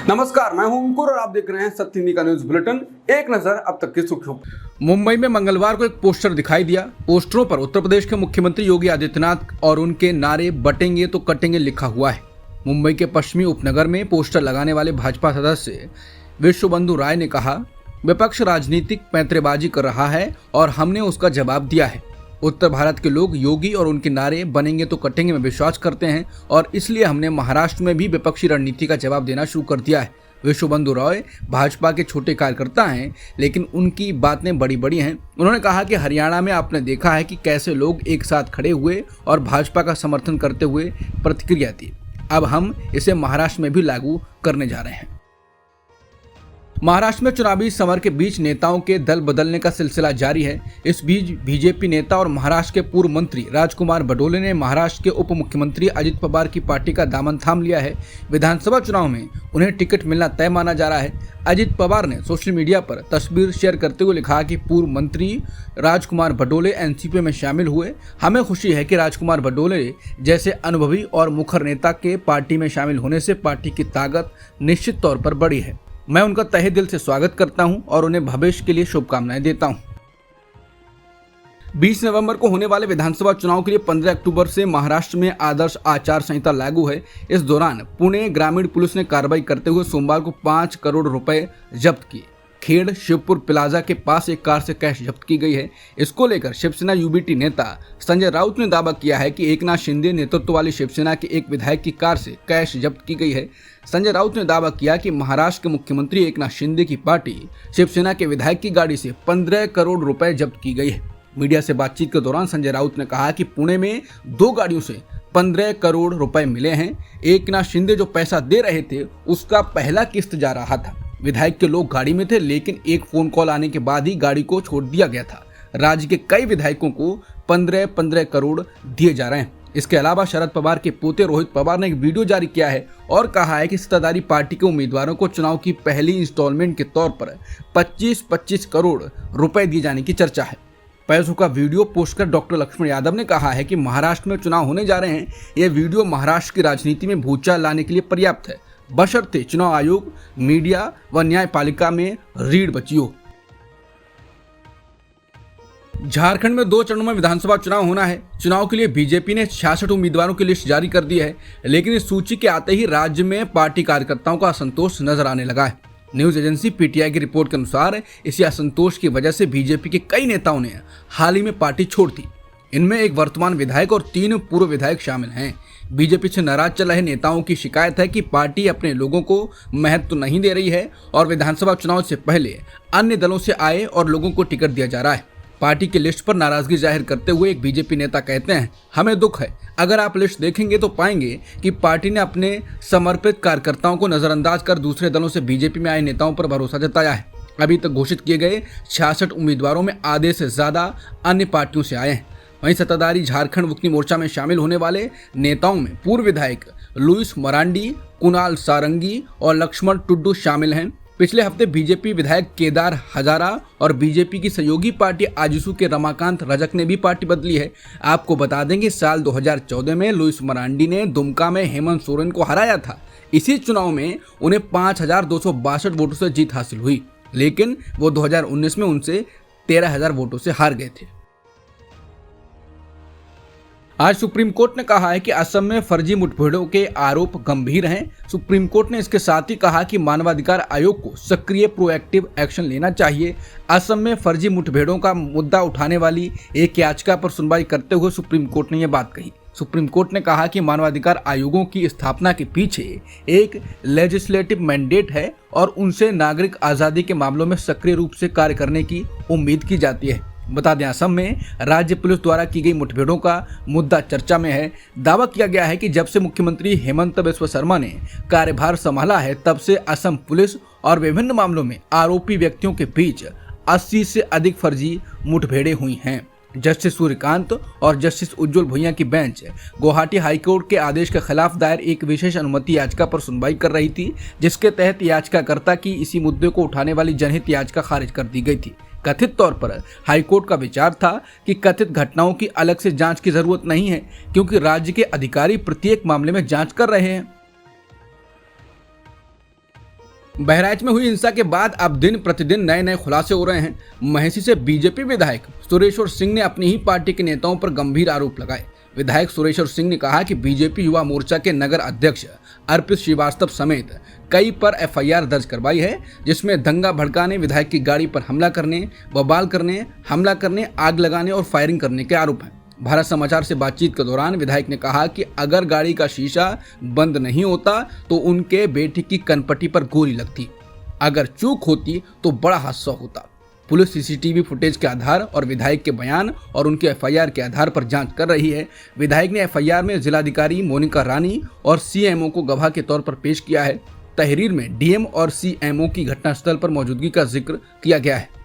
नमस्कार, मैं हूं अंकुर और आप देख रहे हैं सत्य हिंदी का न्यूज बुलेटिन। एक नजर अब तक की सुर्खियों। मुंबई में मंगलवार को एक पोस्टर दिखाई दिया। पोस्टरों पर उत्तर प्रदेश के मुख्यमंत्री योगी आदित्यनाथ और उनके नारे बटेंगे तो कटेंगे लिखा हुआ है। मुंबई के पश्चिमी उपनगर में पोस्टर लगाने वाले भाजपा सदस्य विश्वबंधु राय ने कहा, विपक्ष राजनीतिक पैंतरेबाजी कर रहा है और हमने उसका जवाब दिया है। उत्तर भारत के लोग योगी और उनके नारे बनेंगे तो कटेंगे में विश्वास करते हैं और इसलिए हमने महाराष्ट्र में भी विपक्षी रणनीति का जवाब देना शुरू कर दिया है। विश्वबंधु राय भाजपा के छोटे कार्यकर्ता हैं, लेकिन उनकी बातें बड़ी बड़ी हैं। उन्होंने कहा कि हरियाणा में आपने देखा है कि कैसे लोग एक साथ खड़े हुए और भाजपा का समर्थन करते हुए प्रतिक्रिया दी। अब हम इसे महाराष्ट्र में भी लागू करने जा रहे हैं। महाराष्ट्र में चुनावी समर के बीच नेताओं के दल बदलने का सिलसिला जारी है। इस बीच बीजेपी नेता और महाराष्ट्र के पूर्व मंत्री राजकुमार बडोले ने महाराष्ट्र के उप मुख्यमंत्री अजित पवार की पार्टी का दामन थाम लिया है। विधानसभा चुनाव में उन्हें टिकट मिलना तय माना जा रहा है। अजित पवार ने सोशल मीडिया पर तस्वीर शेयर करते हुए लिखा कि पूर्व मंत्री राजकुमार बडोले एनसीपी में शामिल हुए। हमें खुशी है कि राजकुमार बडोले जैसे अनुभवी और मुखर नेता के पार्टी में शामिल होने से पार्टी की ताकत निश्चित तौर पर बढ़ी है। मैं उनका तहे दिल से स्वागत करता हूं और उन्हें भविष्य के लिए शुभकामनाएं देता हूं। 20 नवंबर को होने वाले विधानसभा चुनाव के लिए 15 अक्टूबर से महाराष्ट्र में आदर्श आचार संहिता लागू है। इस दौरान पुणे ग्रामीण पुलिस ने कार्रवाई करते हुए सोमवार को 5 करोड़ रुपए जब्त किए। खेड़ शिवपुर प्लाजा के पास एक कार से कैश जब्त की गई है। इसको लेकर शिवसेना यूबीटी नेता संजय राउत ने दावा किया है कि एकनाथ शिंदे नेतृत्व वाली शिवसेना के एक विधायक की कार से कैश जब्त की गई है। संजय राउत ने दावा किया कि महाराष्ट्र के मुख्यमंत्री एकनाथ शिंदे की पार्टी शिवसेना के विधायक की गाड़ी से 15 करोड़ रुपए जब्त की गई है। मीडिया से बातचीत के दौरान संजय राउत ने कहा कि पुणे में 2 गाड़ियों से 15 करोड़ रुपए मिले हैं। एकनाथ शिंदे जो पैसा दे रहे थे उसका पहला किस्त जा रहा था। विधायक के लोग गाड़ी में थे, लेकिन एक फोन कॉल आने के बाद ही गाड़ी को छोड़ दिया गया था। राज्य के कई विधायकों को 15-15 करोड़ दिए जा रहे हैं। इसके अलावा शरद पवार के पोते रोहित पवार ने एक वीडियो जारी किया है और कहा है कि सत्ताधारी पार्टी के उम्मीदवारों को चुनाव की पहली इंस्टॉलमेंट के तौर पर 25-25 करोड़ रुपए दिए जाने की चर्चा है। पैसों का वीडियो पोस्ट कर डॉक्टर लक्ष्मण यादव ने कहा है कि महाराष्ट्र में चुनाव होने जा रहे हैं। यह वीडियो महाराष्ट्र की राजनीति में भूचाल लाने के लिए पर्याप्त है, बशर्ते चुनाव आयोग, मीडिया व न्यायपालिका में रीढ़ बची हो। झारखंड में 2 चरणों में विधानसभा चुनाव होना है। चुनाव के लिए बीजेपी ने 66 उम्मीदवारों की लिस्ट जारी कर दी है, लेकिन इस सूची के आते ही राज्य में पार्टी कार्यकर्ताओं का असंतोष नजर आने लगा है। न्यूज एजेंसी पीटीआई की रिपोर्ट के अनुसार इसी असंतोष की वजह से बीजेपी के कई नेताओं ने हाल ही में पार्टी छोड़ दी। इनमें एक वर्तमान विधायक और 3 पूर्व विधायक शामिल हैं। बीजेपी से नाराज चल रहे नेताओं की शिकायत है कि पार्टी अपने लोगों को महत्व नहीं दे रही है और विधानसभा चुनाव से पहले अन्य दलों से आए और लोगों को टिकट दिया जा रहा है। पार्टी की लिस्ट पर नाराजगी जाहिर करते हुए एक बीजेपी नेता कहते हैं, हमें दुख है। अगर आप लिस्ट देखेंगे तो पाएंगे कि पार्टी ने अपने समर्पित कार्यकर्ताओं को नजरअंदाज कर दूसरे दलों से बीजेपी में आए नेताओं पर भरोसा जताया है। अभी तक घोषित किए गए 66 उम्मीदवारों में आधे से ज्यादा अन्य पार्टियों से आए हैं। वहीं सत्ताधारी झारखंड मुक्ति मोर्चा में शामिल होने वाले नेताओं में पूर्व विधायक लुइस मरांडी, कुणाल सारंगी और लक्ष्मण टुड्डू शामिल हैं। पिछले हफ्ते बीजेपी विधायक केदार हजारा और बीजेपी की सहयोगी पार्टी आजसू के रमाकांत रजक ने भी पार्टी बदली है। आपको बता दें कि साल 2014 में लुइस मरांडी ने दुमका में हेमंत सोरेन को हराया था। इसी चुनाव में उन्हें 5262 वोटों से जीत हासिल हुई, लेकिन वो 2019 में उनसे 13,000 वोटों से हार गए थे। आज सुप्रीम कोर्ट ने कहा है कि असम में फर्जी मुठभेड़ों के आरोप गंभीर हैं। सुप्रीम कोर्ट ने इसके साथ ही कहा कि मानवाधिकार आयोग को सक्रिय प्रोएक्टिव एक्शन लेना चाहिए। असम में फर्जी मुठभेड़ों का मुद्दा उठाने वाली एक याचिका पर सुनवाई करते हुए सुप्रीम कोर्ट ने यह बात कही। सुप्रीम कोर्ट ने कहा कि मानवाधिकार आयोगों की स्थापना के पीछे एक लेजिस्लेटिव मैंडेट है और उनसे नागरिक आज़ादी के मामलों में सक्रिय रूप से कार्य करने की उम्मीद की जाती है। बता दें, असम में राज्य पुलिस द्वारा की गई मुठभेड़ों का मुद्दा चर्चा में है। दावा किया गया है कि जब से मुख्यमंत्री हेमंत बिस्वा शर्मा ने कार्यभार संभाला है, तब से असम पुलिस और विभिन्न मामलों में आरोपी व्यक्तियों के बीच 80 से अधिक फर्जी मुठभेड़ें हुई हैं। जस्टिस सूर्यकांत और जस्टिस उज्जवल भुइयां की बेंच गुवाहाटी हाईकोर्ट के आदेश के खिलाफ दायर एक विशेष अनुमति याचिका पर सुनवाई कर रही थी, जिसके तहत याचिकाकर्ता की इसी मुद्दे को उठाने वाली जनहित याचिका खारिज कर दी गई थी। कथित तौर पर हाईकोर्ट का विचार था कि कथित घटनाओं की अलग से जांच की जरूरत नहीं है, क्योंकि राज्य के अधिकारी प्रत्येक मामले में जांच कर रहे हैं। बहराइच में हुई हिंसा के बाद अब दिन प्रतिदिन नए नए खुलासे हो रहे हैं। महिषी से बीजेपी विधायक सुरेश्वर सिंह ने अपनी ही पार्टी के नेताओं पर गंभीर आरोप लगाए। विधायक सुरेश्वर सिंह ने कहा कि बीजेपी युवा मोर्चा के नगर अध्यक्ष अर्पित श्रीवास्तव समेत कई पर एफआईआर दर्ज करवाई है, जिसमें दंगा भड़काने, विधायक की गाड़ी पर हमला करने, बवाल करने, हमला करने, आग लगाने और फायरिंग करने के आरोप हैं। भारत समाचार से बातचीत के दौरान विधायक ने कहा कि अगर गाड़ी का शीशा बंद नहीं होता तो उनके बेटे की कनपट्टी पर गोली लगती, अगर चूक होती तो बड़ा हादसा होता। पुलिस सीसीटीवी फुटेज के आधार और विधायक के बयान और उनके एफआईआर के आधार पर जांच कर रही है। विधायक ने एफआईआर में जिलाधिकारी मोनिका रानी और सीएमओ को गवाह के तौर पर पेश किया है। तहरीर में डीएम और सीएमओ की घटनास्थल पर मौजूदगी का जिक्र किया गया है।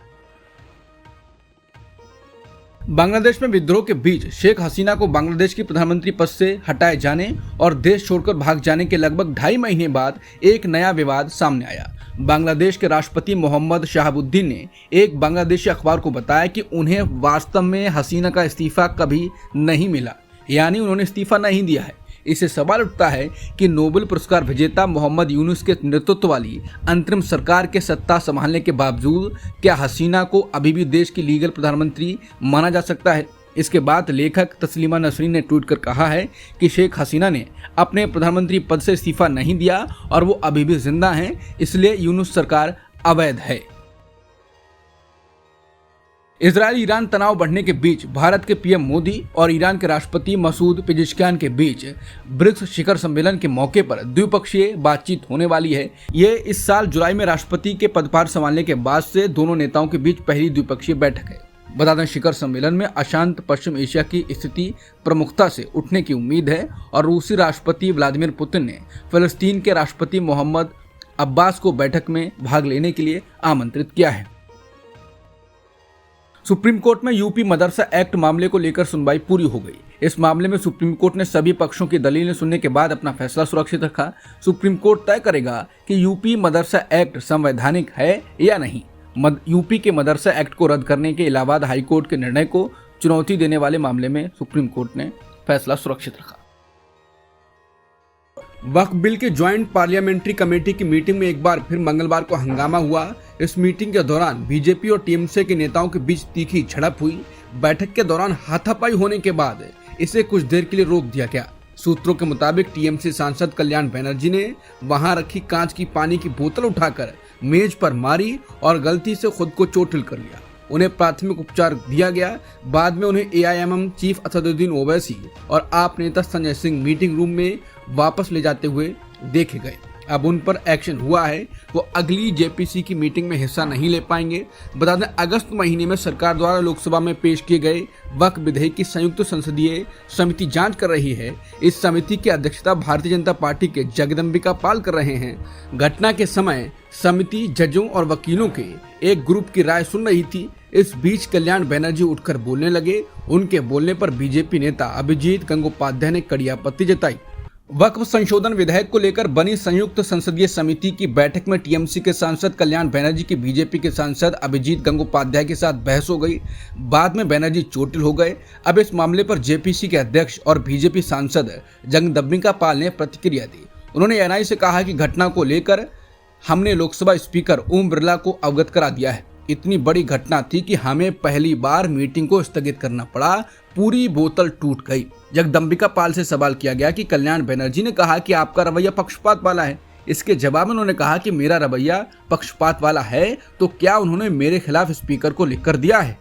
बांग्लादेश में विद्रोह के बीच शेख हसीना को बांग्लादेश की प्रधानमंत्री पद से हटाए जाने और देश छोड़कर भाग जाने के लगभग 2.5 महीने बाद एक नया विवाद सामने आया। बांग्लादेश के राष्ट्रपति मोहम्मद शाहबुद्दीन ने एक बांग्लादेशी अखबार को बताया कि उन्हें वास्तव में हसीना का इस्तीफा कभी नहीं मिला, यानी उन्होंने इस्तीफा नहीं दिया है। इससे सवाल उठता है कि नोबेल पुरस्कार विजेता मोहम्मद यूनुस के नेतृत्व वाली अंतरिम सरकार के सत्ता संभालने के बावजूद क्या हसीना को अभी भी देश की लीगल प्रधानमंत्री माना जा सकता है? इसके बाद लेखक तस्लीमा नसरीन ने ट्वीट कर कहा है कि शेख हसीना ने अपने प्रधानमंत्री पद से इस्तीफा नहीं दिया और वो अभी भी जिंदा हैं, इसलिए यूनुस सरकार अवैध है। इजरायल ईरान तनाव बढ़ने के बीच भारत के पीएम मोदी और ईरान के राष्ट्रपति मसूद पेजेश्कियान के बीच ब्रिक्स शिखर सम्मेलन के मौके पर द्विपक्षीय बातचीत होने वाली है। ये इस साल जुलाई में राष्ट्रपति के पदभार संभालने के बाद से दोनों नेताओं के बीच पहली द्विपक्षीय बैठक है। बता दें, शिखर सम्मेलन में अशांत पश्चिम एशिया की स्थिति प्रमुखता से उठने की उम्मीद है और रूसी राष्ट्रपति व्लादिमीर पुतिन ने फिलिस्तीन के राष्ट्रपति मोहम्मद अब्बास को बैठक में भाग लेने के लिए आमंत्रित किया है। सुप्रीम कोर्ट में यूपी मदरसा एक्ट मामले को लेकर सुनवाई पूरी हो गई। इस मामले में सुप्रीम कोर्ट ने सभी पक्षों की दलीलें सुनने के बाद अपना फैसला सुरक्षित रखा। सुप्रीम कोर्ट तय करेगा कि यूपी मदरसा एक्ट संवैधानिक है या नहीं। यूपी के मदरसा एक्ट को रद्द करने के इलाहाबाद हाईकोर्ट के निर्णय को चुनौती देने वाले मामले में सुप्रीम कोर्ट ने फैसला सुरक्षित रखा। वक्फ बिल के ज्वाइंट पार्लियामेंट्री कमेटी की मीटिंग में एक बार फिर मंगलवार को हंगामा हुआ। इस मीटिंग के दौरान बीजेपी और टीएमसी के नेताओं के बीच तीखी झड़प हुई। बैठक के दौरान हाथापाई होने के बाद इसे कुछ देर के लिए रोक दिया गया। सूत्रों के मुताबिक टीएमसी सांसद कल्याण बनर्जी ने वहां रखी कांच की पानी की बोतल उठाकर मेज पर मारी और गलती से खुद को चोटिल कर लिया। उन्हें प्राथमिक उपचार दिया गया। बाद में उन्हें एआईएमएम चीफ असदुद्दीन ओवैसी और आप नेता संजय सिंह मीटिंग रूम में वापस ले जाते हुए देखे गए। अब उन पर एक्शन हुआ है, वो अगली जेपीसी की मीटिंग में हिस्सा नहीं ले पाएंगे। बता दें, अगस्त महीने में सरकार द्वारा लोकसभा में पेश किए गए वक्फ विधेयक की संयुक्त संसदीय समिति जांच कर रही है। इस समिति की अध्यक्षता भारतीय जनता पार्टी के जगदम्बिका पाल कर रहे हैं। घटना के समय समिति जजों और वकीलों के एक ग्रुप की राय सुन रही थी। इस बीच कल्याण बनर्जी उठकर बोलने लगे। उनके बोलने पर बीजेपी नेता अभिजीत गंगोपाध्याय ने कड़ी आपत्ति जताई। वक्फ संशोधन विधेयक को लेकर बनी संयुक्त संसदीय समिति की बैठक में टीएमसी के सांसद कल्याण बनर्जी की बीजेपी के सांसद अभिजीत गंगोपाध्याय के साथ बहस हो गई। बाद में बनर्जी चोटिल हो गए। अब इस मामले पर जेपीसी के अध्यक्ष और बीजेपी सांसद जगदम्बिका पाल ने प्रतिक्रिया दी। उन्होंने एनआई से कहा कि घटना को लेकर हमने लोकसभा स्पीकर ओम बिरला को अवगत करा दिया है। इतनी बड़ी घटना थी कि हमें पहली बार मीटिंग को स्थगित करना पड़ा। पूरी बोतल टूट गई। जगदम्बिका पाल से सवाल किया गया कि कल्याण बनर्जी ने कहा कि आपका रवैया पक्षपात वाला है। इसके जवाब में उन्होंने कहा कि मेरा रवैया पक्षपात वाला है तो क्या उन्होंने मेरे खिलाफ स्पीकर को लिखकर दिया है?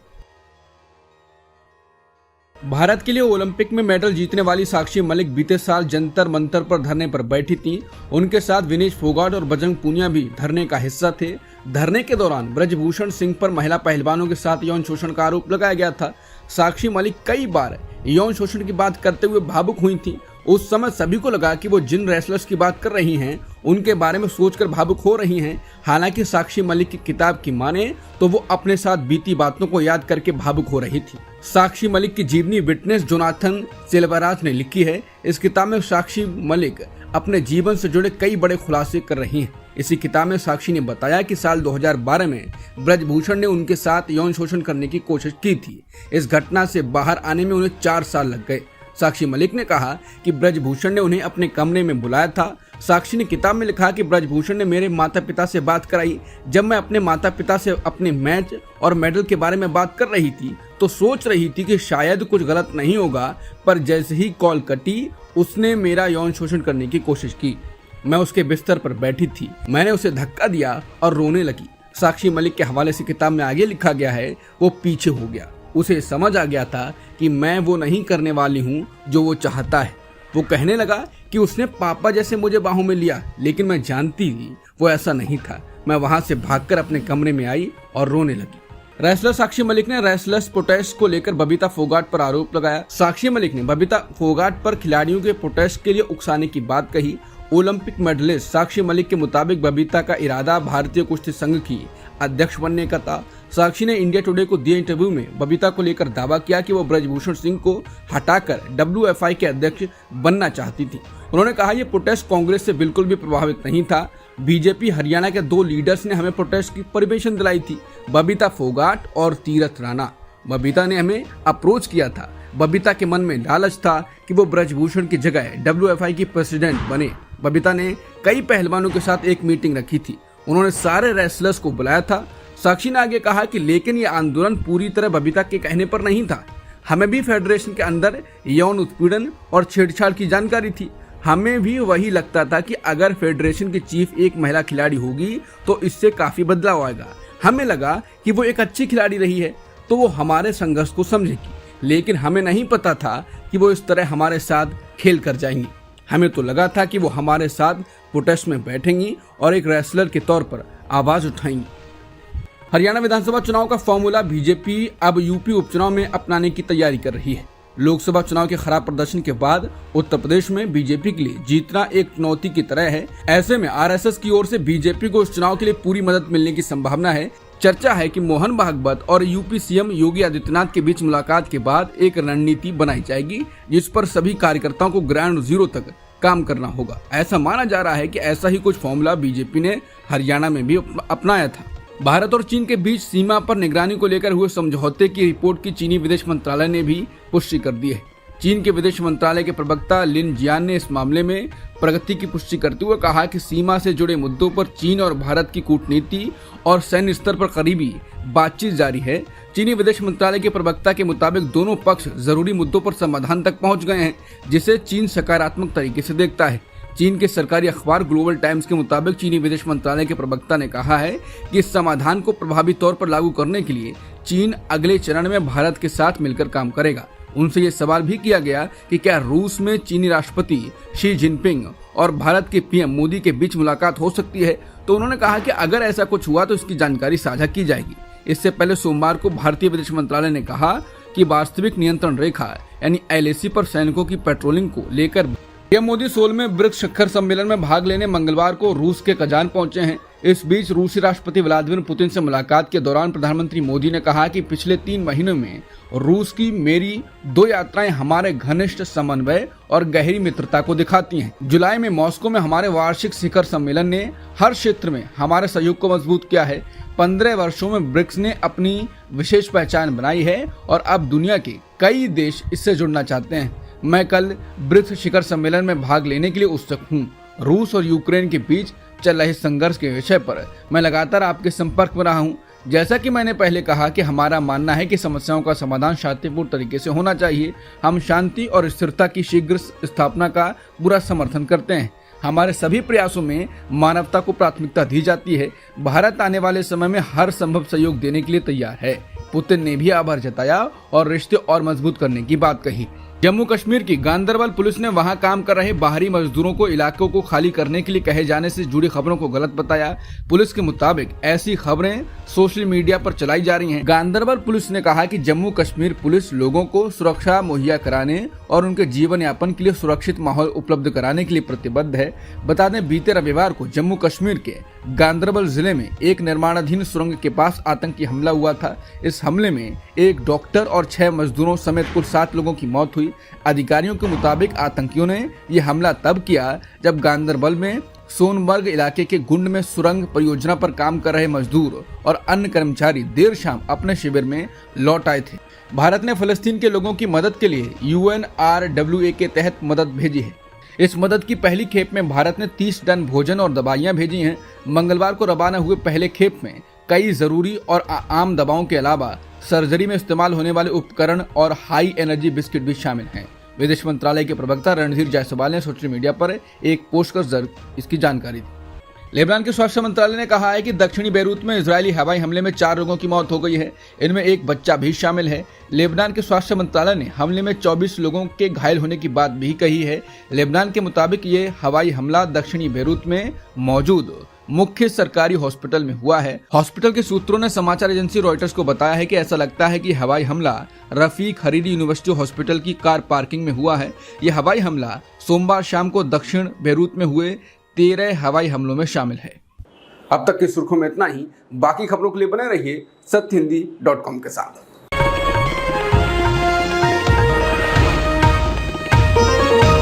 भारत के लिए ओलंपिक में मेडल जीतने वाली साक्षी मलिक बीते साल जंतर मंतर पर धरने पर बैठी थी। उनके साथ विनेश फोगाट और बजरंग पूनिया भी धरने का हिस्सा थे। धरने के दौरान ब्रजभूषण सिंह पर महिला पहलवानों के साथ यौन शोषण का आरोप लगाया गया था। साक्षी मलिक कई बार यौन शोषण की बात करते हुए भावुक हुई थी। उस समय सभी को लगा कि वो जिन रेसलर्स की बात कर रही हैं उनके बारे में सोचकर भावुक हो रही हैं। हालांकि साक्षी मलिक की किताब की माने तो वो अपने साथ बीती बातों को याद करके भावुक हो रही थी। साक्षी मलिक की जीवनी विटनेस जोनाथन सिल्वराज ने लिखी है। इस किताब में साक्षी मलिक अपने जीवन से जुड़े कई बड़े खुलासे कर रही हैं। इसी किताब में साक्षी ने बताया कि साल 2012 में ब्रजभूषण ने उनके साथ यौन शोषण करने की कोशिश की थी। इस घटना से बाहर आने में उन्हें 4 साल लग गए। साक्षी मलिक ने कहा कि ब्रजभूषण ने उन्हें अपने कमरे में बुलाया था। साक्षी ने किताब में लिखा कि ब्रजभूषण ने मेरे माता पिता से बात कराई। जब मैं अपने माता पिता से अपने मैच और मेडल के बारे में बात कर रही थी तो सोच रही थी कि शायद कुछ गलत नहीं होगा, पर जैसे ही कॉल कटी उसने मेरा यौन शोषण करने की कोशिश की। मैं उसके बिस्तर पर बैठी थी, मैंने उसे धक्का दिया और रोने लगी। साक्षी मलिक के हवाले से किताब में आगे लिखा गया है, वो पीछे हो गया। उसे समझ आ गया था कि मैं वो नहीं करने वाली हूँ जो वो चाहता है। वो कहने लगा कि उसने पापा जैसे मुझे बाहों में लिया, लेकिन मैं जानती थी वो ऐसा नहीं था। मैं वहां से भागकर अपने कमरे में आई और रोने लगी। रेसलर साक्षी मलिक ने रेसलर्स प्रोटेस्ट को लेकर बबीता फोगाट पर आरोप लगाया। साक्षी मलिक ने बबीता फोगाट पर खिलाड़ियों के प्रोटेस्ट के लिए उकसाने की बात कही। ओलंपिक मेडलिस्ट साक्षी मलिक के मुताबिक बबीता का इरादा भारतीय कुश्ती संघ की अध्यक्ष बनने का था। साक्षी ने इंडिया टुडे को दिए इंटरव्यू में बबीता को लेकर दावा किया कि वो ब्रजभूषण सिंह को हटाकर WFI के अध्यक्ष बनना चाहती थी। उन्होंने कहा, ये प्रोटेस्ट कांग्रेस से बिल्कुल भी प्रभावित नहीं था। बीजेपी हरियाणा के 2 लीडर्स ने हमें प्रोटेस्ट की परमिशन दिलाई थी, बबीता फोगाट और तीरथ राणा। बबीता ने हमें अप्रोच किया था। बबीता के मन में लालच था कि वो ब्रजभूषण की जगह WFI की प्रेसिडेंट बने। बबीता ने कई पहलवानों के साथ एक मीटिंग रखी थी। उन्होंने सारे रेसलर्स को बुलाया था। साक्षी ने आगे कहा कि लेकिन ये आंदोलन पूरी तरह बबीता के कहने पर नहीं था। हमें भी फेडरेशन के अंदर यौन उत्पीड़न और छेड़छाड़ की जानकारी थी। हमें भी वही लगता था कि अगर फेडरेशन की चीफ एक महिला खिलाड़ी होगी तो इससे काफी बदलाव आएगा। हमें लगा कि वो एक अच्छी खिलाड़ी रही है तो वो हमारे संघर्ष को समझेगी, लेकिन हमें नहीं पता था कि वो इस तरह हमारे साथ खेल कर जाएंगी। हमें तो लगा था कि वो हमारे साथ प्रोटेस्ट में बैठेंगी और एक रेसलर के तौर पर आवाज उठाएंगी। हरियाणा विधानसभा चुनाव का फॉर्मूला बीजेपी अब यूपी उपचुनाव में अपनाने की तैयारी कर रही है। लोकसभा चुनाव के खराब प्रदर्शन के बाद उत्तर प्रदेश में बीजेपी के लिए जीतना एक चुनौती की तरह है। ऐसे में आरएसएस की ओर से बीजेपी को इस चुनाव के लिए पूरी मदद मिलने की संभावना है। चर्चा है कि मोहन भागवत और यूपी सीएम योगी आदित्यनाथ के बीच मुलाकात के बाद एक रणनीति बनाई जाएगी, जिस पर सभी कार्यकर्ताओं को ग्राउंड जीरो तक काम करना होगा। ऐसा माना जा रहा है कि ऐसा ही कुछ फॉर्मूला बीजेपी ने हरियाणा में भी अपनाया था। भारत और चीन के बीच सीमा पर निगरानी को लेकर हुए समझौते की रिपोर्ट की चीनी विदेश मंत्रालय ने भी पुष्टि कर दी है। चीन के विदेश मंत्रालय के प्रवक्ता लिन जियान ने इस मामले में प्रगति की पुष्टि करते हुए कहा कि सीमा से जुड़े मुद्दों पर चीन और भारत की कूटनीति और सैन्य स्तर पर करीबी बातचीत जारी है। चीनी विदेश मंत्रालय के प्रवक्ता के मुताबिक दोनों पक्ष जरूरी मुद्दों पर समाधान तक पहुंच गए हैं, जिसे चीन सकारात्मक तरीके से देखता है। चीन के सरकारी अखबार ग्लोबल टाइम्स के मुताबिक चीनी विदेश मंत्रालय के प्रवक्ता ने कहा है कि इस समाधान को प्रभावी तौर पर लागू करने के लिए चीन अगले चरण में भारत के साथ मिलकर काम करेगा। उनसे ये सवाल भी किया गया कि क्या रूस में चीनी राष्ट्रपति शी जिनपिंग और भारत के पीएम मोदी के बीच मुलाकात हो सकती है, तो उन्होंने कहा कि अगर ऐसा कुछ हुआ तो इसकी जानकारी साझा की जाएगी। इससे पहले सोमवार को भारतीय विदेश मंत्रालय ने कहा कि वास्तविक नियंत्रण रेखा यानी LAC पर सैनिकों की पेट्रोलिंग को लेकर पीएम मोदी सोल में ब्रिक्स शिखर सम्मेलन में भाग लेने मंगलवार को रूस के कजान पहुंचे हैं। इस बीच रूसी राष्ट्रपति व्लादिमीर पुतिन से मुलाकात के दौरान प्रधानमंत्री मोदी ने कहा कि पिछले 3 महीनों में रूस की मेरी 2 यात्राएं हमारे घनिष्ठ समन्वय और गहरी मित्रता को दिखाती हैं। जुलाई में मॉस्को में हमारे वार्षिक शिखर सम्मेलन ने हर क्षेत्र में हमारे सहयोग को मजबूत किया है। 15 वर्षों में ब्रिक्स ने अपनी विशेष पहचान बनाई है और अब दुनिया के कई देश इससे जुड़ना चाहते हैं। मैं कल ब्रिक्स शिखर सम्मेलन में भाग लेने के लिए उत्सुक हूँ। रूस और यूक्रेन के बीच चल रहे संघर्ष के विषय पर मैं लगातार आपके संपर्क में रहा हूँ। जैसा कि मैंने पहले कहा कि हमारा मानना है कि समस्याओं का समाधान शांतिपूर्ण तरीके से होना चाहिए। हम शांति और स्थिरता की शीघ्र स्थापना का पूरा समर्थन करते हैं। हमारे सभी प्रयासों में मानवता को प्राथमिकता दी जाती है। भारत आने वाले समय में हर संभव सहयोग देने के लिए तैयार है। पुतिन ने भी आभार जताया और रिश्ते और मजबूत करने की बात कही। जम्मू कश्मीर की गांदरबल पुलिस ने वहां काम कर रहे बाहरी मजदूरों को इलाकों को खाली करने के लिए कहे जाने से जुड़ी खबरों को गलत बताया। पुलिस के मुताबिक ऐसी खबरें सोशल मीडिया पर चलाई जा रही हैं। गांदरबल पुलिस ने कहा कि जम्मू कश्मीर पुलिस लोगों को सुरक्षा मुहैया कराने और उनके जीवन यापन के लिए सुरक्षित माहौल उपलब्ध कराने के लिए प्रतिबद्ध है। बता दें, बीते रविवार को जम्मू कश्मीर के गांदरबल जिले में एक निर्माणाधीन सुरंग के पास आतंकी हमला हुआ था। इस हमले में एक डॉक्टर और 6 मजदूरों समेत कुल 7 लोगों की मौत हुई। अधिकारियों के मुताबिक आतंकियों ने यह हमला तब किया जब गांदरबल में सोनमर्ग इलाके के गुंड में सुरंग परियोजना पर काम कर रहे मजदूर और अन्य कर्मचारी देर शाम अपने शिविर में लौट आए थे। भारत ने फलस्तीन के लोगों की मदद के लिए UNRWA के तहत मदद भेजी है। इस मदद की पहली खेप में भारत ने 30 टन भोजन और दवाइयां भेजी हैं। मंगलवार को रवाना हुए पहले खेप में कई जरूरी और आम दवाओं के अलावा सर्जरी में इस्तेमाल होने वाले उपकरण और हाई एनर्जी बिस्किट भी शामिल हैं। विदेश मंत्रालय के प्रवक्ता रणधीर जायसवाल ने सोशल मीडिया पर एक पोस्ट कर इसकी जानकारी दी। लेबनान के स्वास्थ्य मंत्रालय ने कहा है कि दक्षिणी बेरूत में इजरायली हवाई हमले में 4 लोगों की मौत हो गई है। इनमें एक बच्चा भी शामिल है। लेबनान के स्वास्थ्य मंत्रालय ने हमले में 24 लोगों के घायल होने की बात भी कही है। लेबनान के मुताबिक ये हवाई हमला दक्षिणी बेरूत में मौजूद मुख्य सरकारी हॉस्पिटल में हुआ है। हॉस्पिटल के सूत्रों ने समाचार एजेंसी रॉयटर्स को बताया है कि ऐसा लगता है कि हवाई हमला रफीक हरीरी यूनिवर्सिटी हॉस्पिटल की कार पार्किंग में हुआ है। यह हवाई हमला सोमवार शाम को दक्षिण बेरूत में हुए 13 हवाई हमलों में शामिल है। अब तक की सुर्खियों में इतना ही। बाकी खबरों के लिए बने रहिए सत्यहिंदी.com के साथ।